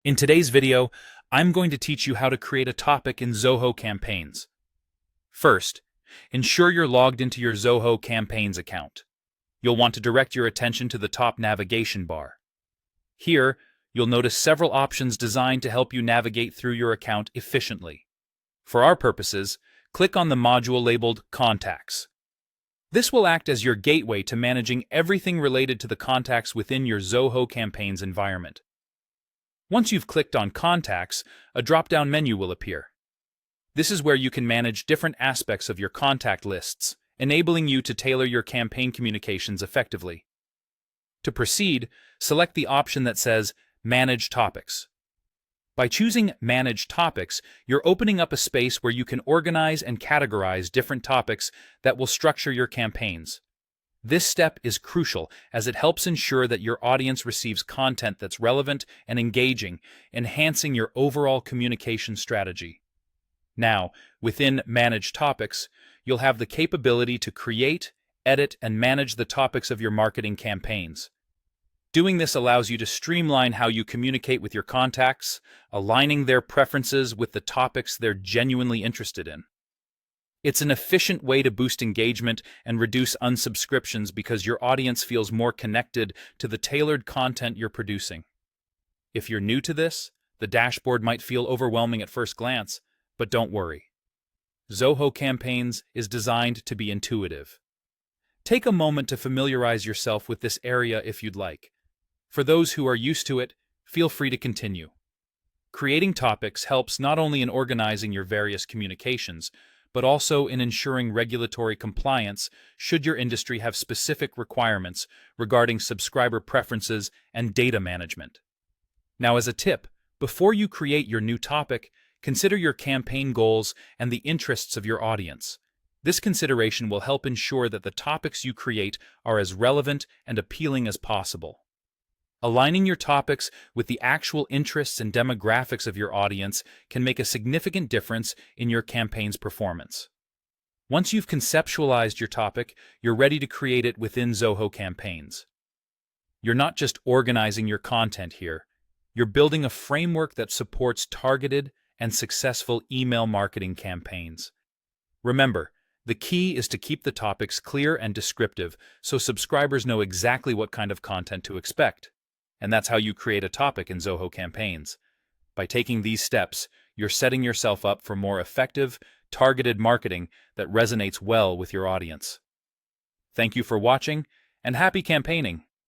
In today's video, I'm going to teach you how to create a topic in Zoho Campaigns. First, ensure you're logged into your Zoho Campaigns account. You'll want to direct your attention to the top navigation bar. Here, you'll notice several options designed to help you navigate through your account efficiently. For our purposes, click on the module labeled Contacts. This will act as your gateway to managing everything related to the contacts within your Zoho Campaigns environment. Once you've clicked on Contacts, a drop-down menu will appear. This is where you can manage different aspects of your contact lists, enabling you to tailor your campaign communications effectively. To proceed, select the option that says Manage Topics. By choosing Manage Topics, you're opening up a space where you can organize and categorize different topics that will structure your campaigns. This step is crucial as it helps ensure that your audience receives content that's relevant and engaging, enhancing your overall communication strategy. Now, within Manage Topics, you'll have the capability to create, edit, and manage the topics of your marketing campaigns. Doing this allows you to streamline how you communicate with your contacts, aligning their preferences with the topics they're genuinely interested in. It's an efficient way to boost engagement and reduce unsubscriptions because your audience feels more connected to the tailored content you're producing. If you're new to this, the dashboard might feel overwhelming at first glance, but don't worry. Zoho Campaigns is designed to be intuitive. Take a moment to familiarize yourself with this area if you'd like. For those who are used to it, feel free to continue. Creating topics helps not only in organizing your various communications, but also in ensuring regulatory compliance should your industry have specific requirements regarding subscriber preferences and data management. Now, as a tip, before you create your new topic, consider your campaign goals and the interests of your audience. This consideration will help ensure that the topics you create are as relevant and appealing as possible. Aligning your topics with the actual interests and demographics of your audience can make a significant difference in your campaign's performance. Once you've conceptualized your topic, you're ready to create it within Zoho Campaigns. You're not just organizing your content here, you're building a framework that supports targeted and successful email marketing campaigns. Remember, the key is to keep the topics clear and descriptive so subscribers know exactly what kind of content to expect. And that's how you create a topic in Zoho Campaigns. By taking these steps, you're setting yourself up for more effective, targeted marketing that resonates well with your audience. Thank you for watching, and happy campaigning!